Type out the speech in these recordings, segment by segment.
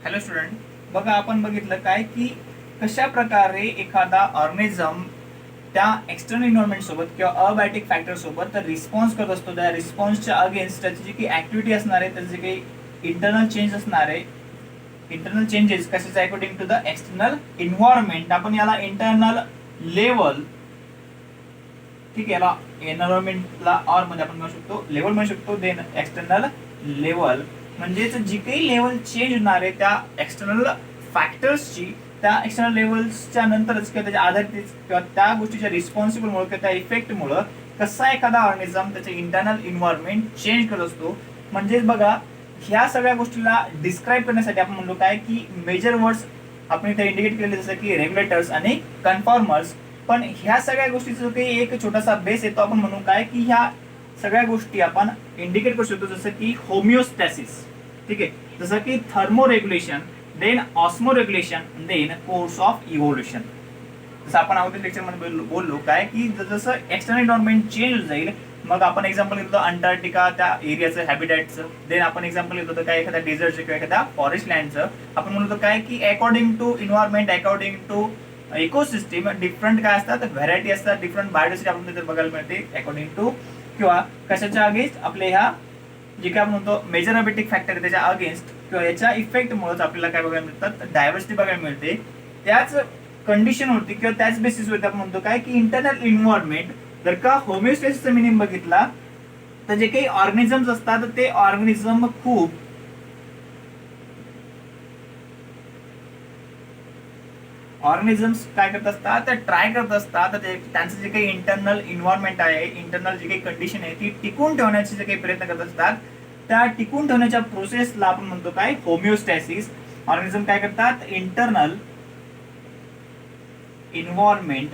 Hello student, बघा आपण बघितलं काय की कशा प्रकारे एखादा ऑर्गॅनिझम त्या एक्सटर्नल एन्व्हायरमेंट सोबत किंवा अबायोटिक फॅक्टर सोबत रिस्पॉन्स करत असतो. त्या रिस्पॉन्सच्या अगेन्स्ट त्याची जी काही ऍक्टिव्हिटी असणार आहे, त्याचे काही इंटरनल चेंज असणार आहे, इंटरनल चेंजेस कशाचे according to the external environment. आपण याला इंटरनल लेवल, ठीक आहे, याला एन्व्हायरमेंटला ऑर मध्ये आपण म्हणू शकतो लेवल म्हणू शकतो. देन एक्सटर्नल लेवल म्हणजेच जी काही लेवल चेंज होणार आहे त्या एक्सटर्नल फॅक्टर्सची, त्या एक्सटर्नल लेवल्सच्या नंतरच किंवा त्याच्या आधारित किंवा त्या गोष्टीच्या रिस्पॉन्सिबल मुळे किंवा त्या इफेक्टमुळे कसा एखादा ऑर्गॅनिझम त्याचे इंटरनल एन्व्हायरमेंट चेंज करत असतो. म्हणजेच बघा, ह्या सगळ्या गोष्टीला डिस्क्राईब करण्यासाठी आपण म्हणलो काय की मेजर वर्ड्स आपण इथे इंडिकेट केले, जसं की रेग्युलेटर्स आणि कन्फॉर्मर्स. पण ह्या सगळ्या गोष्टीचा जो काही एक छोटासा बेस येतो, आपण म्हणू काय की ह्या सगळ्या गोष्टी आपण इंडिकेट करू शकतो, जसं की होमिओस्टॅसिस, ठीक आहे, जसं की thermoregulation, then osmoregulation, then course of evolution. जसं आपण अगोदर लेक्चर मध्ये बोललो काय की जसं एक्सटर्नल एन्व्हायरमेंट चेंज होत जाईल, मग आपण एक्झाम्पल घेतो अंटार्क्टिका त्या एरियाचं हॅबिटॅटचं. देन आपण एक्झाम्पल घेतो काय एखाद्या डेझर्टचं किंवा एखाद्या फॉरेस्ट लँडचं. आपण म्हणतो काय की according to environment, according to ecosystem different काय असतात, व्हरायटी असतात, डिफरंट बायोडायव्हर्सिटी आपण तिथे बघायला मिळते अकॉर्डिंग टू किंवा कशाच्या अगेन्स्ट आपले ह्या जे काय आपण म्हणतो मेजर अबेटिक फॅक्टर त्याच्या अगेन्स्ट किंवा याच्या इफेक्टमुळेच आपल्याला काय बघायला मिळतात, डायव्हर्सिटी बघायला मिळते. त्याच कंडिशनवरती किंवा त्याच बेसिसवरती आपण म्हणतो काय की इंटरनल एन्व्हायरमेंट. जर का होमिओस्टॅसिसचा मिनिंग बघितला तर जे काही ऑर्गॅनिझम्स असतात ते ऑर्गॅनिझम खूप ऑर्गॅनिझम्स काय करत असतात, तर ट्राय करत असतात त्यांचं जे काही इंटरनल एन्व्हायरमेंट आहे, इंटरनल जी काही कंडिशन आहे ती टिकून ठेवण्याचे जे काही प्रयत्न करत असतात, त्या टिकून ठेवण्याच्या प्रोसेसला आपण म्हणतो काय होमिओस्टॅसिस. ऑर्गॅनिझम काय करतात, इंटरनल एन्व्हायरमेंट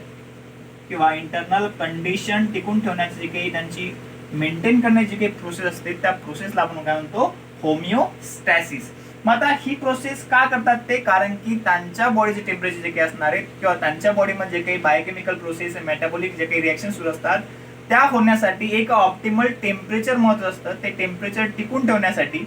किंवा इंटरनल कंडिशन टिकून ठेवण्याची जी काही त्यांची मेंटेन करण्याची जी काही प्रोसेस असते, त्या प्रोसेसला आपण काय म्हणतो, होमिओस्टॅसिस. मग आता ही प्रोसेस का करतात ते, कारण की त्यांच्या बॉडीचे टेम्परेचर जे काही असणार आहे किंवा त्यांच्या बॉडीमध्ये जे काही बायोकेमिकल प्रोसेस, मेटाबॉलिक जे काही रिएक्शन सुरू असतात, त्या होण्यासाठी एक ऑप्टिमल टेम्परेचर महत्त्वाचं असतं. ते टेम्परेचर टिकून ठेवण्यासाठी,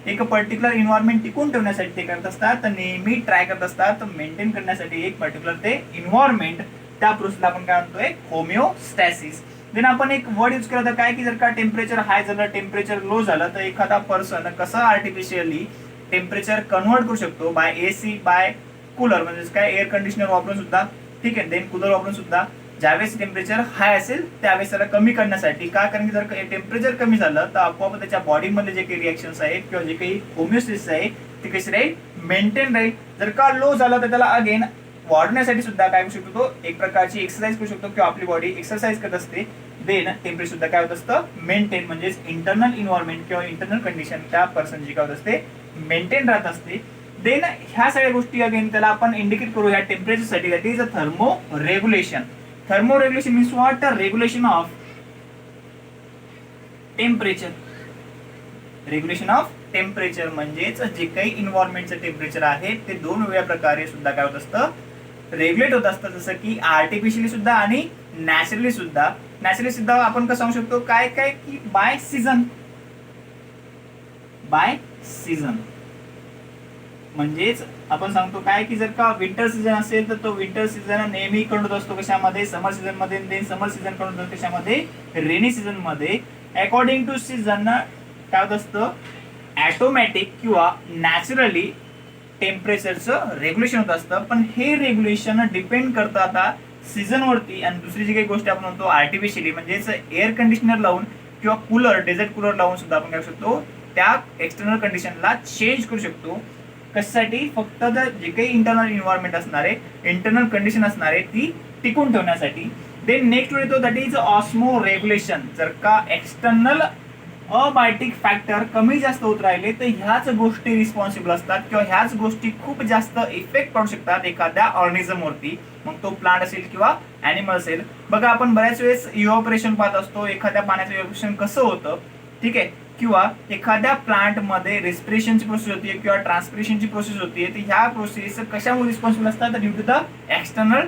एक पर्टिक्युलर एन्व्हायरमेंट टिकून ठेवण्यासाठी ते करत असतात, तर नेहमी ट्राय करत असतात मेंटेन करण्यासाठी एक पर्टिक्युलर ते एन्व्हायरमेंट. त्या प्रोसेसला आपण काय म्हणतोय, होमिओस्टॅसिस. देन आपण एक वर्ड यूज केला तर काय की जर का टेम्परेचर हाय झालं, टेम्परेचर लो झालं, तर एखादा पर्सन कसं आर्टिफिशियली टेम्परेचर कन्वर्ट करू शकतो बाय एसी, बाय कूलर, म्हणजे काय एअर कंडिशनर वापरून सुद्धा, ठीक आहे, देन कूलर वापरून सुद्धा. ज्यावेळेस टेम्परेचर हाय असेल त्यावेळेस त्याला कमी करण्यासाठी, का कारण की जर टेम्परेचर कमी झालं तर आपोआप त्याच्या बॉडीमध्ये जे काही रिएक्शन्स आहेत किंवा जे काही होमिओस्टॅसिस आहे ते कशी राहील, मेंटेन राहील. जर का लो झालं तर त्याला अगेन वाढवण्यासाठी सुद्धा काय करू शकतो, तो एक प्रकारची एक्सरसाइज करू शकतो किंवा आपली बॉडी एक्सरसाइज करत असते. देन टेम्परेचर सुद्धा काय होत असतं, मेंटेन, म्हणजेच इंटरनल एन्व्हायरमेंट किंवा इंटरनल कंडिशन त्या पर्सन जी काय होत असते, मेंटेन राहत असते. देन ह्या सगळ्या गोष्टी अगेन त्याला आपण इंडिकेट करू ह्या टेम्परेचरसाठी, that is a thermo regulation. Thermo regulation means what, regulation of temperature. Regulation of temperature म्हणजेच जे काही एन्व्हायरमेंटचं टेम्परेचर आहे ते दोन वेगळ्या प्रकारे सुद्धा काय होत असतं, रेग्युलेट होत असतं, जसं की आर्टिफिशियली सुद्धा आणि नॅचरली सुद्धा. नॅचरली सुद्धा आपण कसं सांगू शकतो काय काय की बाय सीझन, बाय सीझन म्हणजेच आपण सांगतो काय की जर का विंटर सीझन असेल तर तो विंटर सीझन नेहमी कडून असतो कशामध्ये, समर सीझन मध्ये. देन समर सीझन कडून कशामध्ये, रेनी सीझन मध्ये. अकॉर्डिंग टू सीझन काय होत असतं, ऑटोमॅटिक किंवा नॅचरली टेम्परेचरचं रेग्युलेशन होत असतं. पण हे रेग्युलेशन डिपेंड करतं आता सीझन वरती. आणि दुसरी जी काही गोष्ट आपण म्हणतो आर्टिफिशियली, म्हणजेच एअर कंडिशनर लावून किंवा कूलर, डेझर्ट कूलर लावून सुद्धा आपण काय करू शकतो, त्या एक्सटर्नल कंडिशनला चेंज करू शकतो. कशासाठी, फक्त जे काही इंटरनल एन्व्हायरमेंट असणार आहे, इंटरनल कंडिशन असणार आहे ती टिकून ठेवण्यासाठी. देन नेक्स्ट येतो दॅट इज ऑस्मो रेग्युलेशन. जर का एक्सटर्नल अबायोटिक फॅक्टर कमी जास्त होत राहिले तर ह्याच गोष्टी रिस्पॉन्सिबल असतात किंवा ह्याच गोष्टी खूप जास्त इफेक्ट पडू शकतात एखाद्या ऑर्गॅनिझमवरती, मग तो प्लांट असेल किंवा ॲनिमल असेल. बघा आपण बऱ्याच वेळेस इव्हॅपोरेशन पाहत असतो, एखाद्या पाण्याचं इव्हॅपोरेशन कसं होतं, ठीक आहे, किंवा एखाद्या प्लांट मध्ये रेस्पिरेशनची प्रोसेस होती किंवा ट्रान्सपिरेशनची प्रोसेस होती, तर ह्या प्रोसेस कशामुळे रिस्पॉन्सिबल असतात, due to the external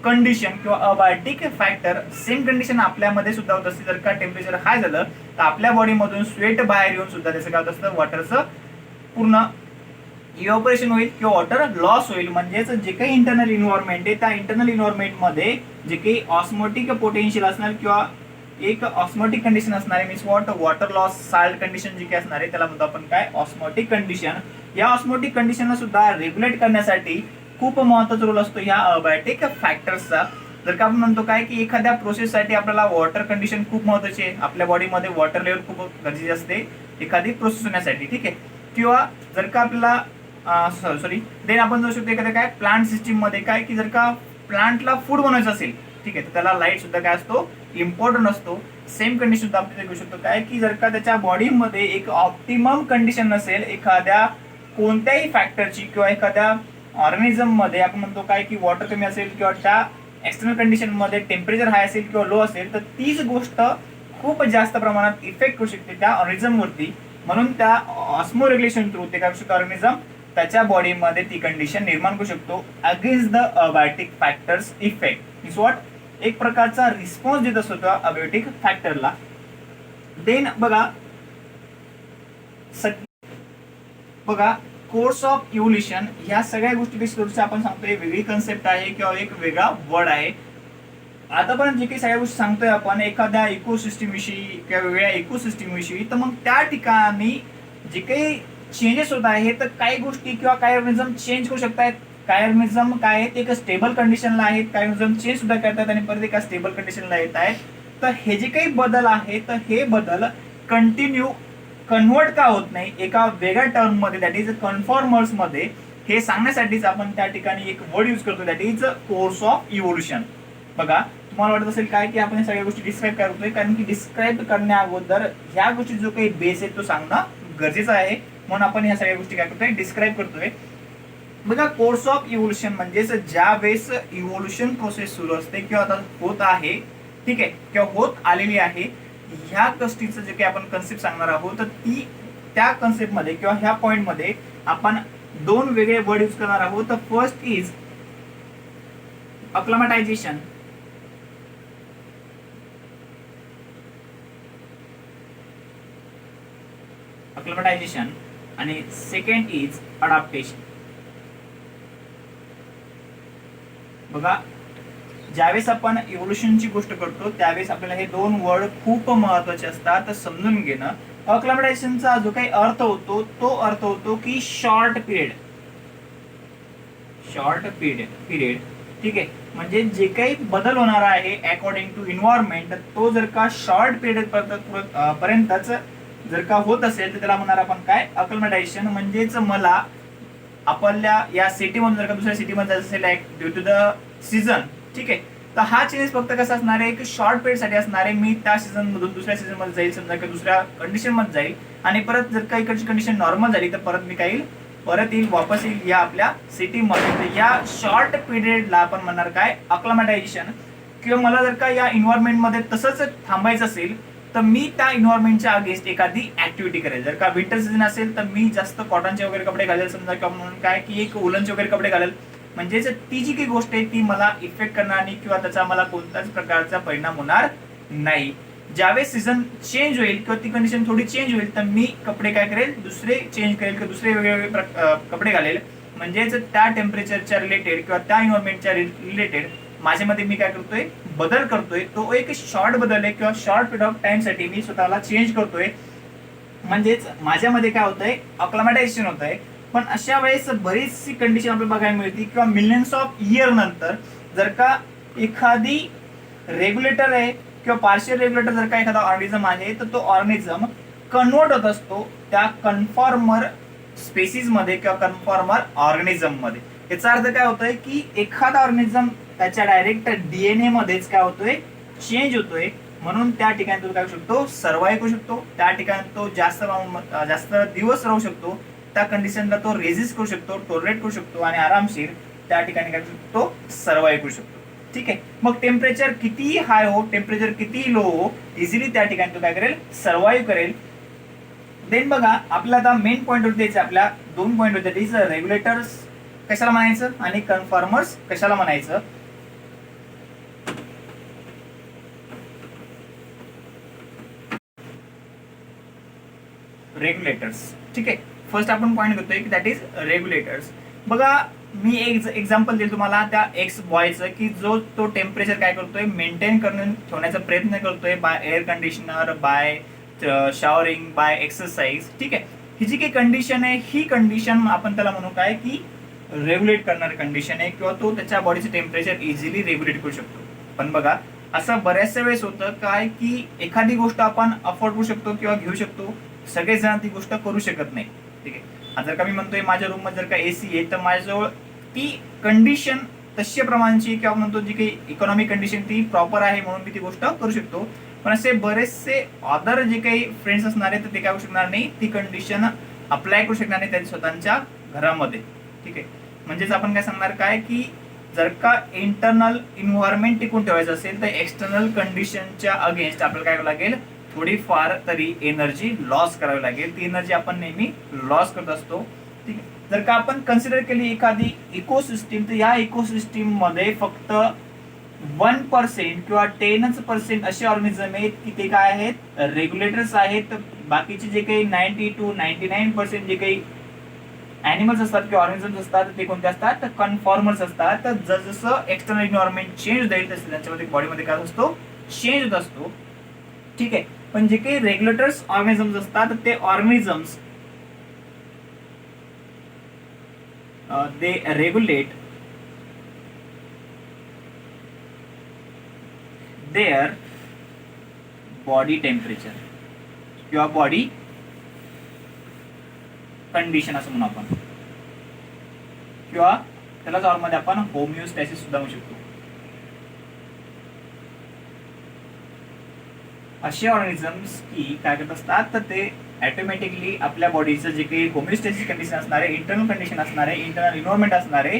condition किंवा अबायोटिक फॅक्टर. सेम कंडिशन आपल्यामध्ये सुद्धा होत असते. जर का टेम्परेचर हाय झालं तर आपल्या बॉडीमधून स्वेट बाहेर येऊन सुद्धा त्याचं काय होत असतं, वॉटरचं पूर्ण इव्हॅपोरेशन होईल किंवा वॉटर लॉस होईल. म्हणजेच जे काही इंटरनल इन्व्हायरमेंट आहे त्या इंटरनल इन्व्हायरमेंटमध्ये जे काही ऑस्मोटिक पोटेन्शियल असणार किंवा एक ऑस्मोटिक कंडिशन असणार आहे, means water loss salt condition जी काही असणार आहे त्याला म्हणतो आपण काय, ऑस्मोटिक कंडिशन. या ऑस्मोटिक कंडिशनला सुद्धा रेग्युलेट करण्यासाठी खूप महत्त्वाचा रोल असतो ह्या अबायोटिक फॅक्टर्सचा. जर का आपण म्हणतो काय की एखाद्या प्रोसेससाठी आपल्याला वॉटर कंडिशन खूप महत्त्वाची आहे, आपल्या बॉडीमध्ये वॉटर लेवल खूप गरजेची असते एखादी प्रोसेस होण्यासाठी, ठीक आहे. किंवा जर का आपल्याला देन आपण जाऊ शकतो एखाद्या काय प्लांट सिस्टीम मध्ये काय की जर का प्लांटला फूड बनवायचं असेल, ठीक आहे, तर त्याला लाईट सुद्धा काय असतो, इम्पॉर्टंट असतो. सेम कंडिशन सुद्धा आपण घेऊ शकतो काय की जर का त्याच्या बॉडीमध्ये एक ऑप्टिमम कंडिशन नसेल एखाद्या कोणत्याही फॅक्टरची किंवा एखाद्या ऑर्गॅनिझम मध्ये, आपण म्हणतो काय की वॉटर कमी असेल किंवा त्या एक्सटर्नल कंडिशन मध्ये टेम्परेचर हाय असेल किंवा लो असेल, तर तीच गोष्ट खूप जास्त प्रमाणात इफेक्ट करू शकते त्या ऑर्गॅनिझम वरती. म्हणून त्या ऑस्मो रेग्युलेशन थ्रू ते काय करू शकतो, ऑर्गॅनिझम त्याच्या बॉडीमध्ये ती कंडिशन निर्माण करू शकतो against the abiotic factors effect. Means what, एक प्रकारचा रिस्पॉन्स देत असतो त्या अबायोटिक फॅक्टरला. देन बघा कोर्स ऑफ इव्होल्युशन, ह्या सगळ्या गोष्टी आपण सांगतोय वेगळी कन्सेप्ट आहे किंवा एक वेगळा वर्ड आहे. आतापर्यंत जे काही सगळ्या गोष्टी सांगतोय आपण एखाद्या इकोसिस्टीम विषयी किंवा वेगळ्या इकोसिस्टीम विषयी, तर मग त्या ठिकाणी जे काही चेंजेस होत आहेत, तर काही गोष्टी किंवा काही ऑर्गॅनिझम चेंज करू शकतात. काही ऑर्गॅनिझम काय आहेत, एक स्टेबल कंडिशनला आहेत, काही ऑर्गॅनिझम चेंज सुद्धा करतात आणि परत एका स्टेबल कंडिशनला येत आहेत. तर हे जे काही बदल आहेत, तर हे बदल कंटिन्यू कन्वर्ट का होत नाही एका वेगळ्या टर्म मध्ये, दॅट इज कन्फॉर्मर्स मध्ये, हे सांगण्यासाठीच आपण त्या ठिकाणी एक वर्ड यूज करतो, that is course of evolution. बघा तुम्हाला वाटत असेल काय की आपण सगळ्या गोष्टी डिस्क्राईब करतोय, कारण की डिस्क्राईब करण्या अगोदर ह्या गोष्टी जो काही बेस आहे तो सांगणं गरजेचं आहे, म्हणून आपण ह्या सगळ्या गोष्टी काय करतोय, डिस्क्राईब करतोय. बघा कोर्स ऑफ इव्होल्युशन म्हणजेच ज्या वेळेस इव्होल्युशन प्रोसेस सुरू असते किंवा आता होत आहे, ठीक आहे, किंवा होत आलेली आहे, ह्या गोष्टीचं जे काही आपण कन्सेप्ट सांगणार आहोत, तर ती त्या कन्सेप्ट मध्ये किंवा ह्या पॉइंट मध्ये आपण दोन वेगळे वर्ड यूज करणार आहोत. तर फर्स्ट इज अक्लमटायझेशन, अक्लमटायझेशन, आणि सेकंड इज अडॅप्टेशन. बघा ज्यावेळेस आपण इव्होल्युशनची गोष्ट करतो त्यावेळेस आपल्याला हे दोन वर्ड खूप महत्वाचे असतात, तर समजून घेणं. अक्लमटायझेशनचा जो काही अर्थ होतो तो अर्थ होतो की शॉर्ट पिरियड, ठीक आहे, म्हणजे जे काही बदल होणार आहे अकॉर्डिंग टू इन्व्हायरमेंट, तो जर का शॉर्ट पिरियड पर्यंतच जर का होत असेल तर त्याला म्हणणार आपण काय, अक्लमटायझेशन. म्हणजेच मला आपल्या या सिटीमधून जर का दुसऱ्या सिटीमध्ये जायचं असेल ड्यू टू द सीझन, ठीक आहे, तर हा चेंज फक्त कसा असणार आहे, एक शॉर्ट पिरियड साठी असणार आहे. मी त्या सीझन मधून दुसऱ्या सीझन मध्ये जाईल, समजा की दुसऱ्या कंडिशन मध्ये जाईल, आणि परत जर का इकडची कंडिशन नॉर्मल झाली तर परत मी काय परत येईल, वापस येईल या आपल्या सिटीमध्ये. तर या शॉर्ट पिरियडला आपण म्हणणार काय, अक्लमटायझेशन. किंवा मला जर का या इन्व्हायरमेंट मध्ये तसंच थांबायचं असेल तर मी त्या इन्व्हायरमेंटच्या अगेन्स्ट एखादी ऍक्टिव्हिटी करेल. जर का विंटर सीझन असेल तर मी जास्त कॉटनचे वगैरे कपडे घालेल, समजा किंवा म्हणून काय की एक वुलनचे वगैरे कपडे घालेल. म्हणजेच ती जी काही गोष्ट आहे ती मला इफेक्ट करणार नाही किंवा त्याचा मला कोणत्याच प्रकारचा परिणाम होणार नाही. ज्यावेळेस सीझन चेंज होईल किंवा ती कंडिशन थोडी चेंज होईल तर मी कपडे काय करेल, दुसरे चेंज करेल किंवा दुसरे वेगवेगळे कपडे घालेल. म्हणजेच त्या टेम्परेचरच्या रिलेटेड किंवा त्या इन्व्हायरमेंटच्या रिलेटेड माझ्यामध्ये मी काय करतोय, बदल करतोय. तो एक शॉर्ट बदल आहे किंवा शॉर्ट पिरियड ऑफ टाइम साठी मी स्वतःला चेंज करतोय. म्हणजेच माझ्यामध्ये काय होतंय, अक्लमटायझेशन होतंय. पण अशा वेळेस बरीचशी कंडिशन आपल्याला बघायला मिळते किंवा मिलियन्स ऑफ इयर नंतर जर का एखादी रेग्युलेटर आहे किंवा पार्शियल रेग्युलेटर जर का एखादा ऑर्गॅनिझम आहे, तर तो ऑर्गॅनिझम कन्वर्ट होत असतो त्या कन्फॉर्मर स्पेसिस मध्ये किंवा कन्फॉर्मर ऑर्गॅनिझम मध्ये. याचा अर्थ काय होतोय की एखादा ऑर्गॅनिझम त्याच्या डायरेक्ट डीएनए मध्येच काय होतोय, चेंज होतोय. म्हणून त्या ठिकाणी तो काय करू शकतो, सर्व्हाइव्ह करू शकतो. त्या ठिकाणी तो जास्त दिवस राहू शकतो. त्या कंडिशनला तो रेजिस्ट करू शकतो, टॉलरेट करू शकतो आणि आरामशीर त्या ठिकाणी काय करू शकतो, सर्व्हाइव्ह करू शकतो. ठीक आहे, मग टेम्परेचर कितीही हाय हो, टेम्परेचर कितीही लो हो, इझिली त्या ठिकाणी तो काय करेल, सर्व्हाइव्ह करेल. देन बघा आपल्याला आता मेन पॉईंट द्यायचे, आपल्या दोन पॉईंट होते, इज रेग्युलेटर्स कशाला म्हणायचं आणि कन्फॉर्मर्स कशाला म्हणायचं. रेग्युलेटर्स, ठीक आहे. फर्स्ट आपण पॉईंट घेतोय की दॅट इज रेग्युलेटर्स. बघा मी एक एक्झाम्पल देईल तुम्हाला त्या एक्स बॉयचं की जो तो टेम्परेचर काय करतोय मेंटेन करून ठेवण्याचा प्रयत्न करतोय by air conditioner, by showering, by exercise. ठीक आहे, ही जी काही कंडिशन आहे ही कंडिशन आपण त्याला म्हणू काय की रेग्युलेट करणारी कंडिशन आहे किंवा तो त्याच्या बॉडीचे टेम्परेचर इझिली रेग्युलेट करू शकतो. पण बघा असं बऱ्याचशा वेळेस होतं काय की एखादी गोष्ट आपण अफोर्ड करू शकतो किंवा घेऊ शकतो, सगळेच जण ती गोष्ट करू शकत नाही. ठीक आहे, जर का मी म्हणतोय माझ्या रूम मध्ये जर का एसी आहे तर माझ्याजवळ ती कंडिशन तशा प्रमाणची किंवा म्हणतो जी काही इकॉनॉमिक कंडिशन ती प्रॉपर आहे म्हणून मी ती गोष्ट करू शकतो. पण असे बरेचसे अदर जे काही फ्रेंड्स असणार आहेत तर ते काय करू शकणार नाही, ती कंडिशन अप्लाय करू शकणार नाही त्यांच्या स्वतःच्या घरामध्ये. ठीक आहे, म्हणजेच आपण काय सांगणार काय की जर का इंटरनल इन्व्हायरमेंट टिकून ठेवायचं असेल तर एक्सटर्नल कंडिशनच्या अगेन्स्ट आपल्याला काय करावं लागेल, थोडीफार तरी एनर्जी लॉस करावी लागेल. ती एनर्जी आपण नेहमी लॉस करत असतो. ठीक आहे, जर का आपण कन्सिडर केली एखादी इकोसिस्टीम तर या इकोसिस्टीम मध्ये फक्त 1% किंवा 10% असे ऑर्गॅनिझम आहेत की ते काय आहेत रेग्युलेटर्स आहेत. बाकीचे जे काही 90 to 99% जे काही ॲनिमल्स असतात किंवा ऑर्गॅनिझम्स असतात ते कोणते असतात तर कन्फॉर्मर्स असतात. तर जसं एक्सटर्नल एन्व्हायरमेंट चेंज होईल तसं त्यांच्यामध्ये बॉडीमध्ये काय असतो चेंज होत असतो. ठीक आहे, पण जे काही रेग्युलेटर्स ऑर्गॅनिझम्स असतात ते organisms they regulate their body temperature किंवा बॉडी कंडिशन असं म्हणू आपण, किंवा त्याला नॉर्मली आपण होमिओस्टॅसिस सुद्धा म्हणू शकतो. असे ऑर्गॅनिझम्स की काय करत असतात तर ते ऑटोमॅटिकली आपल्या बॉडीचं जे काही होमिओस्टॅसिस कंडिशन असणार आहे, इंटरनल कंडिशन असणार आहे, इंटरनल इन्व्हायरमेंट असणार आहे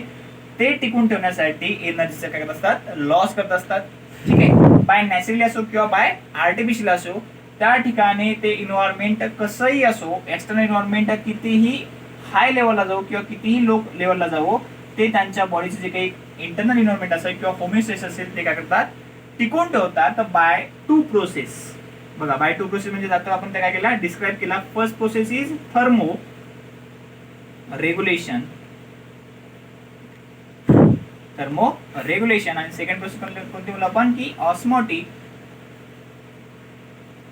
ते टिकून ठेवण्यासाठी एनर्जीचं काय करत असतात लॉस करत असतात. ठीक आहे, बाय नॅचरली असो किंवा बाय आर्टिफिशियल असो, त्या ठिकाणी ते इन्व्हायरमेंट कसंही असो, एक्सटर्नल इन्व्हायरमेंट कितीही हाय लेवलला जाऊ किंवा कितीही लो लेवलला जावो, ते त्यांच्या बॉडीचे जे काही इंटरनल इन्व्हायरमेंट असेल किंवा होमिओस्टॅसिस असेल ते काय करतात टिकून ठेवतात बाय टू प्रोसेस. बघा बाय टू प्रोसेस म्हणजे आता आपण काय केला डिस्क्राईब केला. First process is thermo regulation, आणि सेकंड प्रोसेस कोणती बोलू आपण की ऑस्मोटिक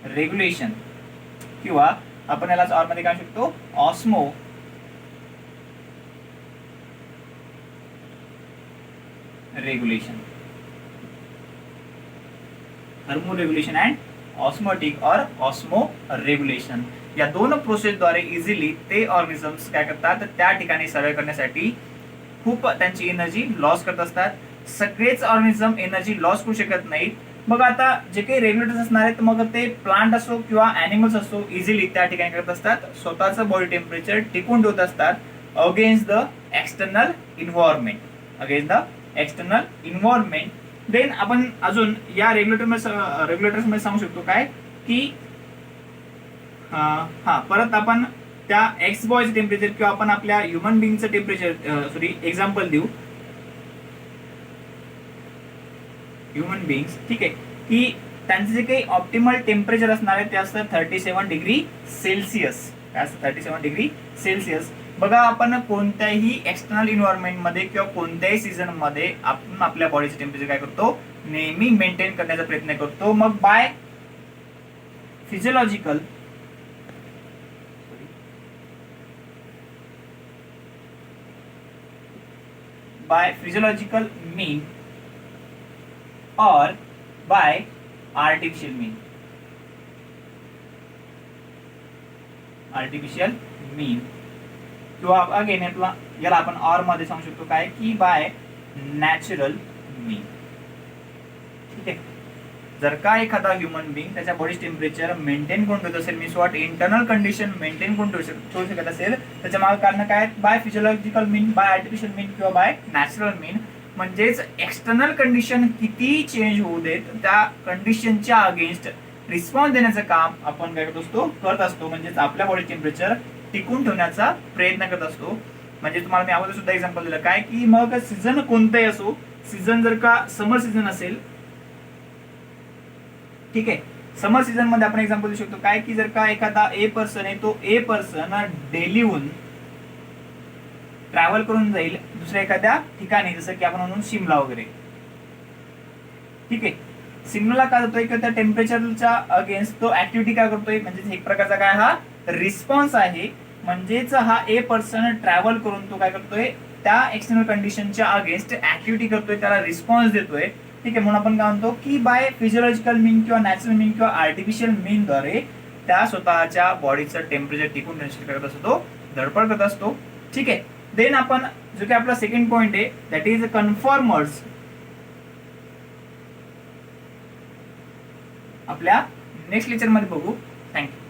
रेग्युलेशन, किंवा आपण याला ऑर मध्ये काय शकतो osmo regulation, thermo regulation and osmotic और ऑस्मो रेग्युलेशन. या दोन प्रोसेसद्वारे इझिली ते ऑर्गॅनिझम्स काय करतात त्या ठिकाणी सर्वाइव्ह करण्यासाठी खूप त्यांची एनर्जी लॉस करत असतात. सगळेच ऑर्गॅनिझम एनर्जी लॉस करू शकत नाहीत. मग आता जे काही रेग्युलेटर्स असणार आहेत मग ते प्लांट असो किंवा ॲनिमल्स असो इझिली त्या ठिकाणी करत असतात स्वतःचं बॉडी टेम्परेचर टिकून ठेवत असतात against the external environment. Then आपण अजून या रेग्युलेटर्स मध्ये सांगू शकतो काय की परत आपण त्या एक्स बॉयचं टेम्परेचर किंवा आपण आपल्या ह्युमन बिंगचं टेम्परेचर एक्झाम्पल देऊ. ह्युमन बिंग्स ठीक आहे की त्यांचं जे काही ऑप्टिमल टेम्परेचर असणार आहे ते असतं 37 डिग्री सेल्सिअस. काय असतं 37 डिग्री सेल्सिअस. बघा आपण कोणत्याही एक्सटर्नल इन्व्हायरमेंट मध्ये किंवा कोणत्याही सीझन मध्ये आपण आपल्या बॉडीचं टेम्परेचर काय करतो नेहमी मेंटेन करण्याचा प्रयत्न करतो. मग बाय फिजियोलॉजिकल मीन और बाय आर्टिफिशियल मीन किंवा अगेन याला आपण ऑर मध्ये सांगू शकतो काय की बाय नॅचरल मीन. ठीक आहे, जर का एखादा ह्युमन बिंग त्याच्या बॉडी टेम्परेचर मेंटेन करून ठेवत असेल means what internal condition maintain करून ठेवू शकत असेल त्याच्या मागे कारण काय by physiological mean, by artificial mean किंवा बाय नॅचरल मीन. म्हणजेच एक्सटर्नल कंडिशन किती चेंज होऊ देत त्या कंडिशनच्या अगेन्स्ट रिस्पॉन्स देण्याचं काम आपण काय करत असतो. म्हणजेच आपल्या बॉडी टेम्परेचर टिकून ठेवण्याचा प्रयत्न करत असतो. म्हणजे तुम्हाला मी अगोदर सुद्धा एक्झाम्पल दिलं काय की मग सीझन कोणताही असो, सीझन जर का समर सीझन असेल ठीक आहे समर सीझन मध्ये आपण एक्झाम्पल देऊ शकतो काय की जर का एखादा ए पर्सन आहे, तो ए पर्सन डेलीहून ट्रॅव्हल करून जाईल दुसऱ्या एखाद्या ठिकाणी, जसं की आपण म्हणून शिमला वगैरे. ठीक आहे, सिग्नलला काय होतोय की त्या टेम्परेचरच्या अगेन्स्ट तो ऍक्टिव्हिटी काय करतोय, म्हणजे एक प्रकारचा काय हा रिस्पॉन्स आहे. म्हणजेच हा ए पर्सन ट्रॅव्हल करून तो काय करतोय, त्या एक्सटर्नल कंडिशनच्या अगेन्स्ट ऍक्टिव्हिटी करतोय, त्याला रिस्पॉन्स देतोय. ठीक आहे, म्हणून आपण काय म्हणतो की बाय फिजिओलॉजिकल मीन किंवा नॅचरल मीन किंवा आर्टिफिशियल मीन द्वारे त्या स्वतःच्या बॉडीचं टेम्परेचर टिकून ठेवण्यासाठी करत असतो, तो धडपड करत असतो. ठीक आहे, देन आपण जो की आपला सेकंड पॉइंट आहे दॅट इज कन्फॉर्मर्स. आपल्या नेक्स्ट लेक्चर मध्ये बघू. थँक्यू.